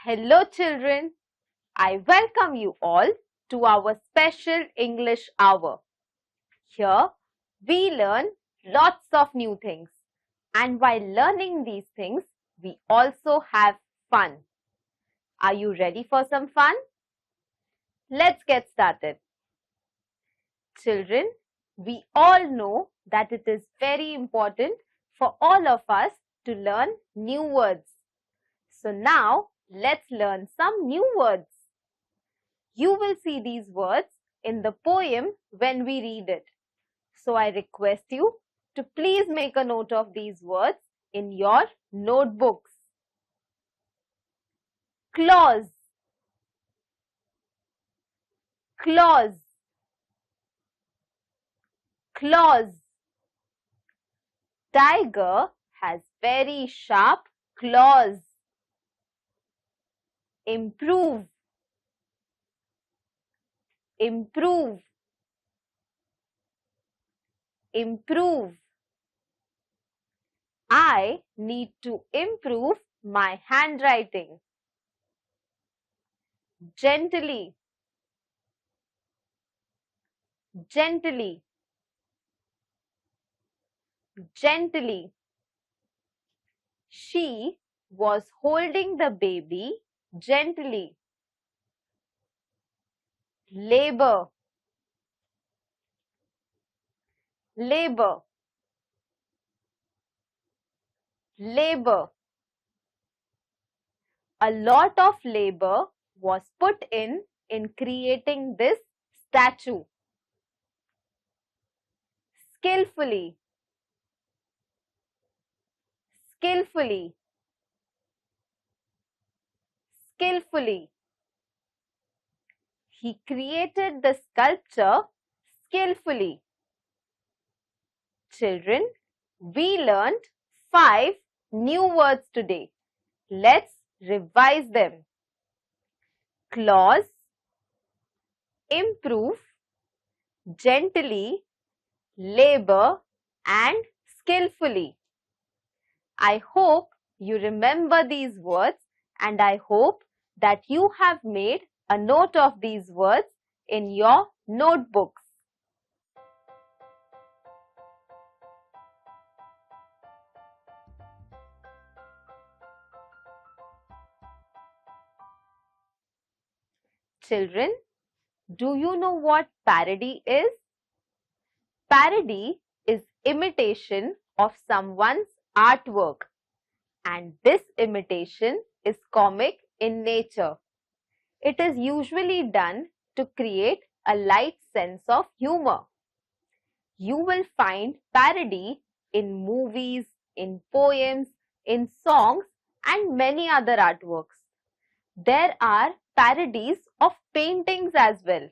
Hello children, I welcome you all to our special English hour. Here we learn lots of new things, and while learning these things, we also have fun. Are you ready for some fun? Let's get started. Children, we all know that it is very important for all of us to learn new words. So now let's learn some new words. You will see these words in the poem when we read it. So I request you to please make a note of these words in your notebooks. Clause, clause, clause. Tiger has very sharp claws. Improve, improve, improve. I need to improve my handwriting. Gently, gently, gently. She was holding the baby gently. Labor, labor, labor. A lot of labor was put in creating this statue. Skillfully, skillfully, skillfully. He created the sculpture skillfully. Children, we learned 5 new words today. Let's revise them. Clause, improve, gently, labor and skillfully. I hope you remember these words and I hope that you have made a note of these words in your notebooks. Children, do you know what parody is? Parody is imitation of someone's artwork, and this imitation is comic in nature. It is usually done to create a light sense of humor. You will find parody in movies, in poems, in songs, and many other artworks. There are parodies of paintings as well.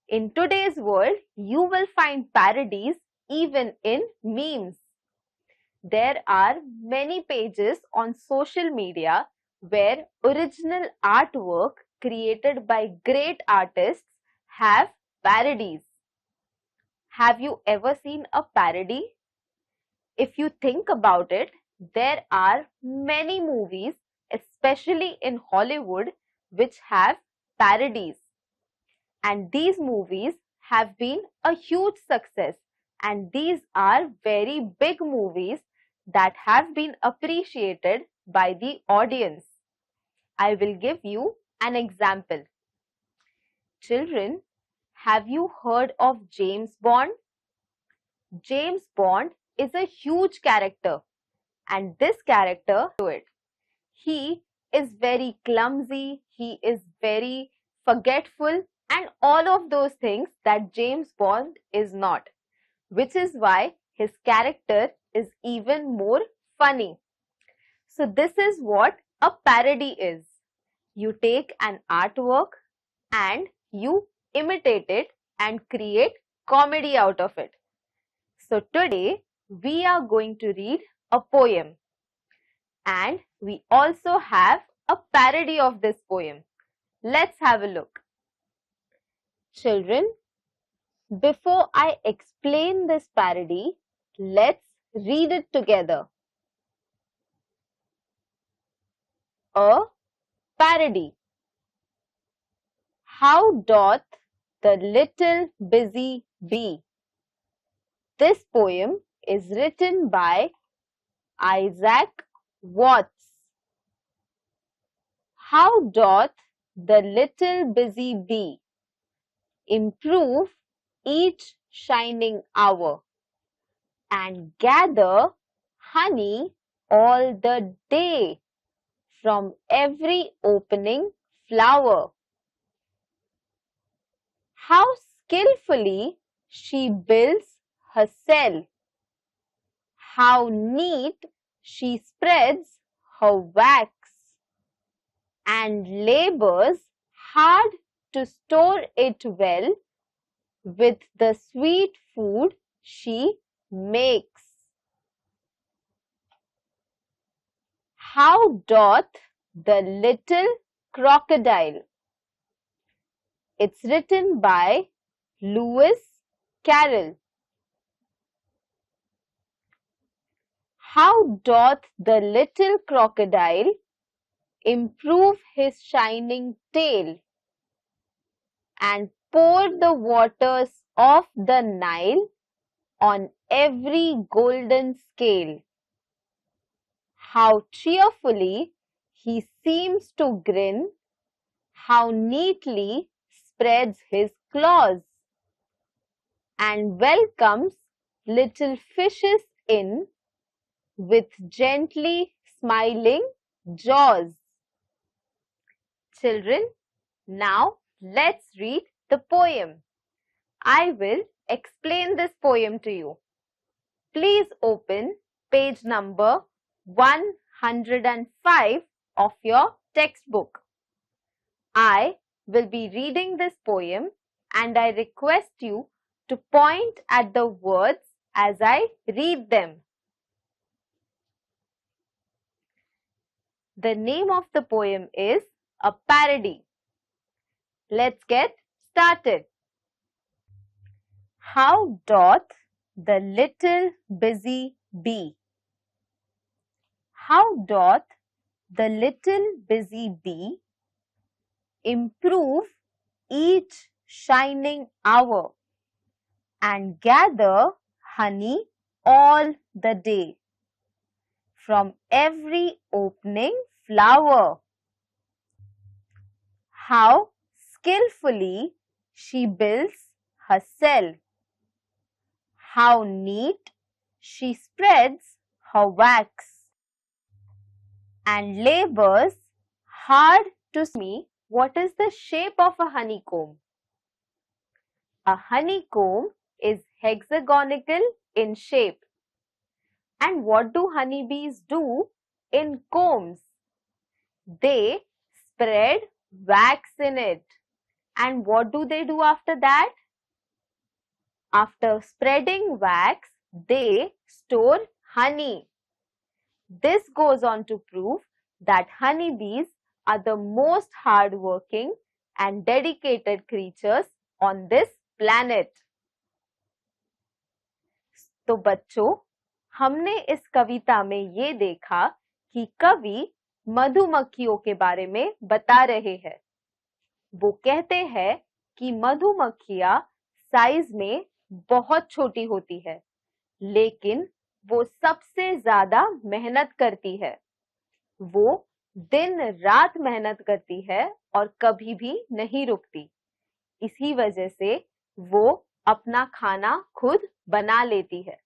In today's world, you will find parodies even in memes. There are many pages on social media where original artwork created by great artists have parodies. Have you ever seen a parody? If you think about it, there are many movies, especially in Hollywood, which have parodies. And these movies have been a huge success, and these are very big movies that have been appreciated by the audience. I will give you an example. Children, have you heard of James Bond? James Bond is a huge character, and this character, he is very clumsy, he is very forgetful, and all of those things that James Bond is not, which is why his character is even more funny. So this is what a parody is. You take an artwork and you imitate it and create comedy out of it. So today we are going to read a poem, and we also have a parody of this poem. Let's have a look. Children, before I explain this parody, let's read it together. A parody. How doth the little busy bee? This poem is written by Isaac Watts. How doth the little busy bee improve each shining hour and gather honey all the day from every opening flower? How skillfully she builds her cell, how neat she spreads her wax, and labors hard to store it well with the sweet food she makes. How doth the little crocodile? It's written by Lewis Carroll. How doth the little crocodile improve his shining tail and pour the waters of the Nile on every golden scale? How cheerfully he seems to grin, how neatly spreads his claws, and welcomes little fishes in with gently smiling jaws. Children, now let's read the poem. I will explain this poem to you. Please open page number 105 of your textbook. I will be reading this poem and I request you to point at the words as I read them. The name of the poem is a parody. Let's get started. How doth the little busy bee? How doth the little busy bee improve each shining hour and gather honey all the day from every opening flower? How skillfully she builds her cell, how neat she spreads her wax, and labors hard to me. What is the shape of a honeycomb? A honeycomb is hexagonal in shape. And what do honeybees do in combs? They spread wax in it. And what do they do after that? After spreading wax, they store honey. This goes on to prove that honeybees are the most hardworking and dedicated creatures on this planet. तो बच्चों, हमने इस कविता में ये देखा कि कवि मधुमक्खियों के बारे में बता रहे हैं। वो कहते हैं कि मधुमक्खियां साइज में बहुत छोटी होती है, लेकिन वो सबसे ज्यादा मेहनत करती है। वो दिन रात मेहनत करती है और कभी भी नहीं रुकती। इसी वजह से वो अपना खाना खुद बना लेती है।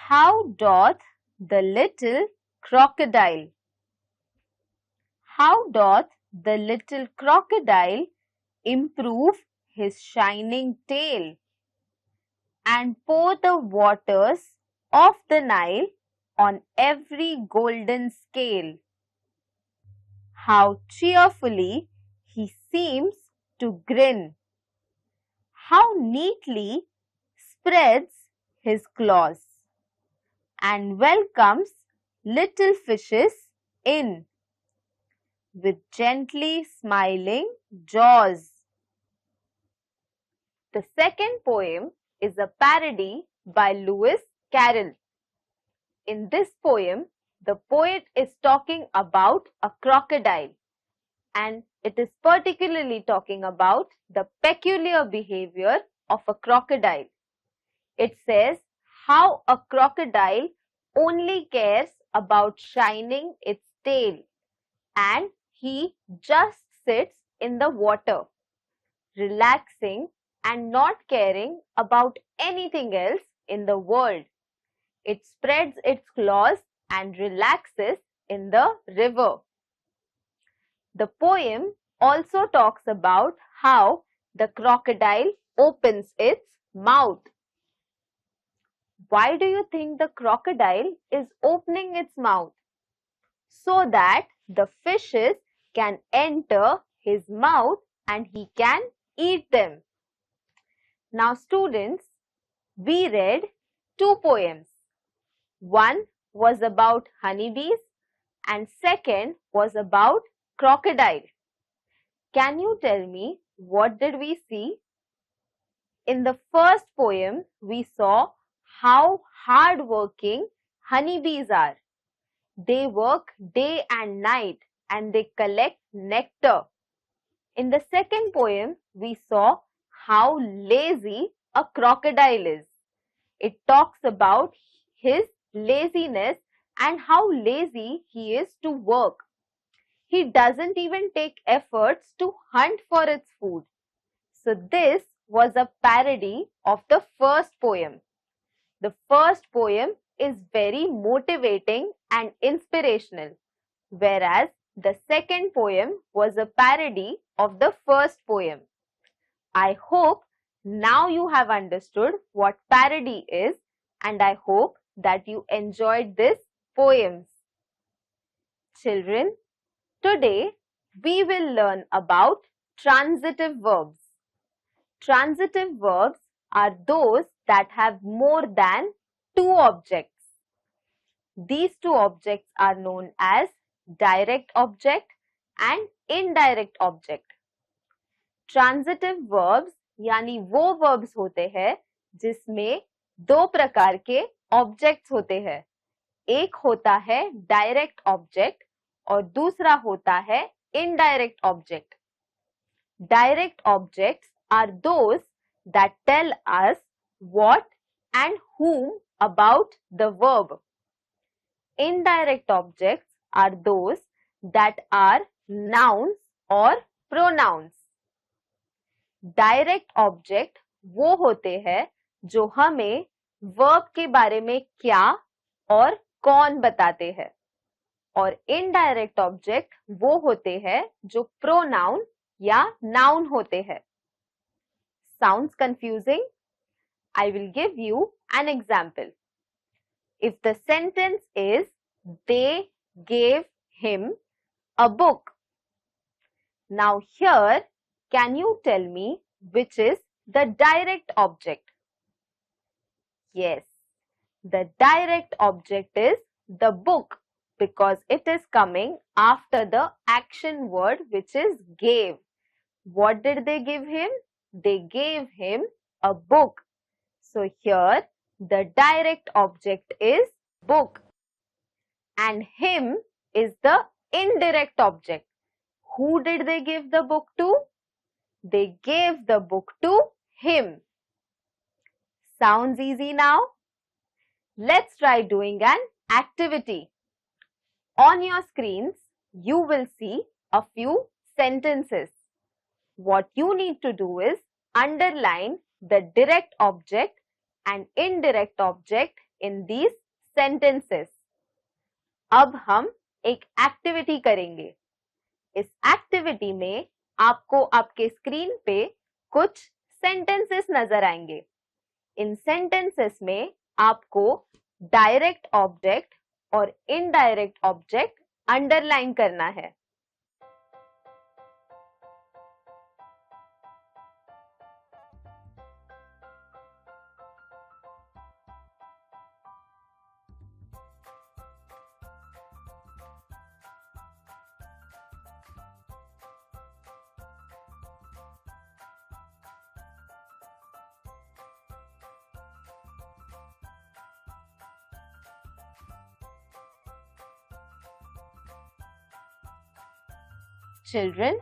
How doth the little crocodile? How doth the little crocodile improve his shining tail and pour the waters of the Nile on every golden scale? How cheerfully he seems to grin. How neatly spreads his claws and welcomes little fishes in with gently smiling jaws. The second poem is a parody by Lewis Carroll. In this poem, the poet is talking about a crocodile, and it is particularly talking about the peculiar behavior of a crocodile. It says how a crocodile only cares about shining its tail, and he just sits in the water, relaxing and not caring about anything else in the world. It spreads its claws and relaxes in the river. The poem also talks about how the crocodile opens its mouth. Why do you think the crocodile is opening its mouth? So that the fishes can enter his mouth and he can eat them. Now students, we read two poems. One was about honeybees and second was about crocodile. Can you tell me what did we see? In the first poem, we saw how hardworking honeybees are. They work day and night and they collect nectar. In the second poem, we saw how lazy a crocodile is. It talks about his laziness and how lazy he is to work. He doesn't even take efforts to hunt for its food. So this was a parody of the first poem. The first poem is very motivating and inspirational, whereas the second poem was a parody of the first poem. I hope now you have understood what parody is, and I hope that you enjoyed this poems. Children, today we will learn about transitive verbs. Transitive verbs are those that have more than two objects. These two objects are known as direct object and indirect object. Transitive verbs यानी वो verbs होते हैं जिसमें दो प्रकार के objects होते हैं. एक होता है direct object और दूसरा होता है indirect object. Direct objects are those that tell us what and whom about the verb. Indirect objects are those that are nouns or pronouns. Direct object वो होते हैं जो हमें verb के बारे में क्या और कौन बताते हैं, और indirect object वो होते हैं जो pronoun या noun होते हैं. Sounds confusing? I will give you an example. If the sentence is, they gave him a book. Now here, can you tell me which is the direct object? Yes, the direct object is the book because it is coming after the action word which is gave. What did they give him? They gave him a book. So here the direct object is book and him is the indirect object. Who did they give the book to? They gave the book to him. Sounds easy now? Let's try doing an activity. On your screens, you will see a few sentences. What you need to do is underline the direct object and indirect object in these sentences. अब हम एक activity करेंगे. इस activity में आपको आपके screen पे कुछ सेंटेंसेस नजर आएंगे. इन सेंटेंसेस में आपको डायरेक्ट ऑब्जेक्ट और इनडायरेक्ट ऑब्जेक्ट अंडरलाइन करना है. Children,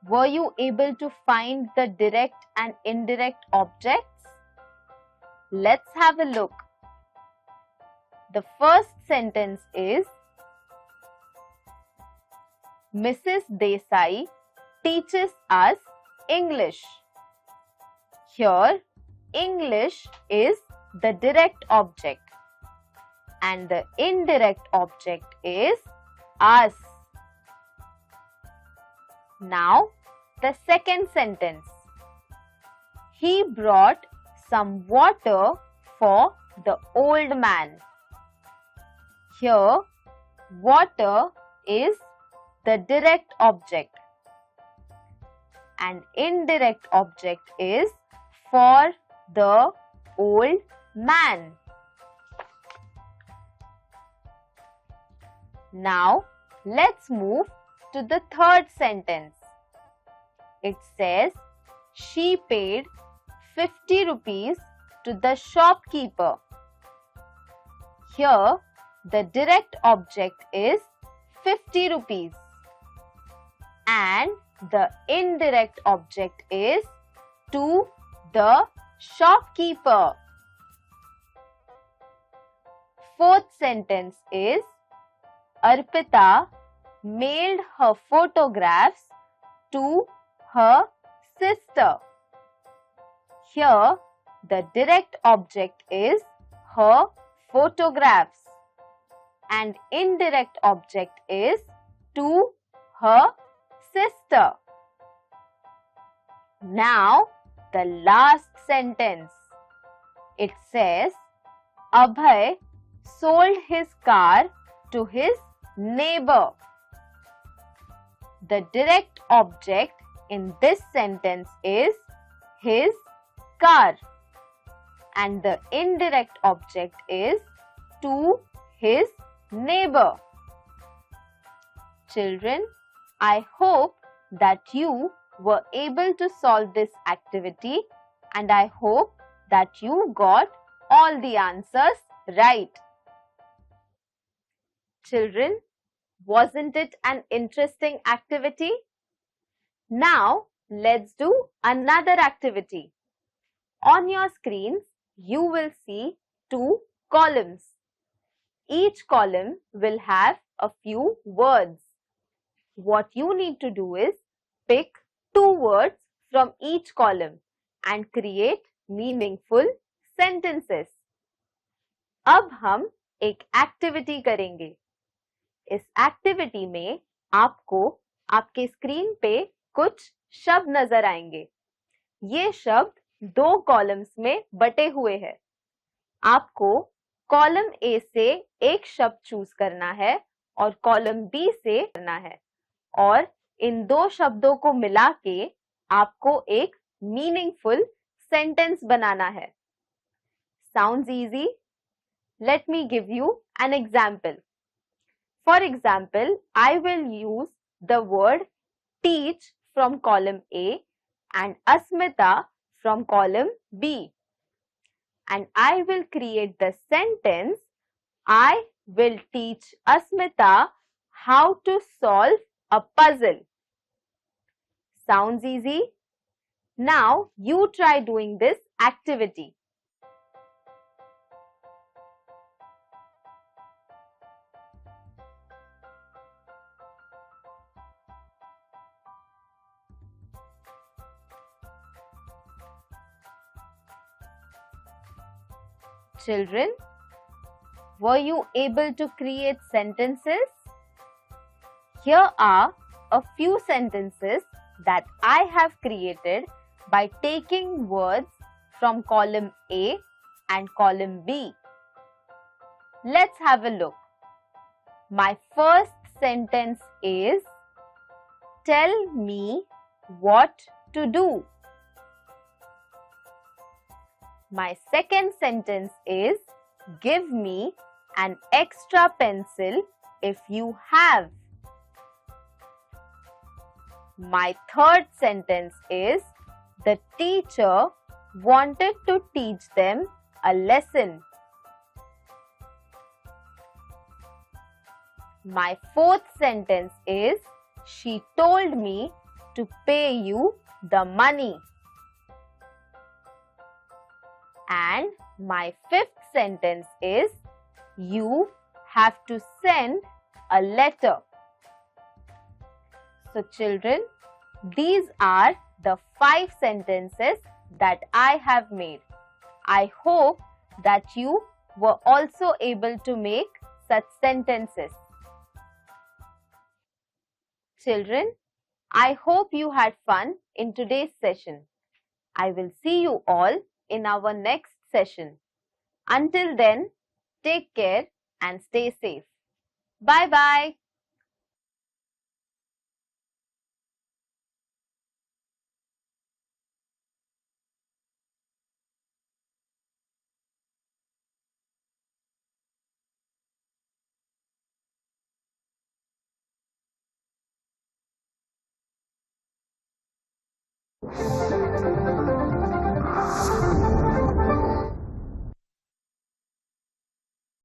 were you able to find the direct and indirect objects? Let's have a look. The first sentence is, Mrs. Desai teaches us English. Here, English is the direct object and the indirect object is us. Now, the second sentence. He brought some water for the old man. Here, water is the direct object and indirect object is for the old man. Now, let's move to the third sentence. It says, she paid 50 rupees to the shopkeeper. Here, the direct object is 50 rupees and the indirect object is to the shopkeeper. Fourth sentence is, Arpita mailed her photographs to her sister. Here, the direct object is her photographs and indirect object is to her sister. Now, the last sentence. It says, Abhay sold his car to his neighbor. The direct object in this sentence is his car and the indirect object is to his neighbor. Children, I hope that you were able to solve this activity and I hope that you got all the answers right. Children, wasn't it an interesting activity? Now, let's do another activity. On your screens, you will see two columns. Each column will have a few words. What you need to do is pick two words from each column and create meaningful sentences. अब हम एक activity करेंगे. इस activity में आपको आपके screen पे कुछ शब्द नजर आएंगे. ये शब्द दो कॉलम्स में बटे हुए हैं. आपको कॉलम ए से एक शब्द चूज करना है और कॉलम बी से करना है और इन दो शब्दों को मिला के आपको एक मीनिंगफुल सेंटेंस बनाना है. Sounds easy? Let me give you an example. For example, I will use the word teach from column A and Asmita from column B. And I will create the sentence, I will teach Asmita how to solve a puzzle. Sounds easy? Now you try doing this activity. Children, were you able to create sentences? Here are a few sentences that I have created by taking words from column A and column B. Let's have a look. My first sentence is, tell me what to do. My second sentence is, give me an extra pencil if you have. My third sentence is, the teacher wanted to teach them a lesson. My fourth sentence is, She told me to pay you the money. And my fifth sentence is, you have to send a letter. So children, these are the 5 sentences that I have made. I hope that you were also able to make such sentences. Children, I hope you had fun in today's session. I will see you all in our next session. Until then, take care and stay safe. Bye-bye.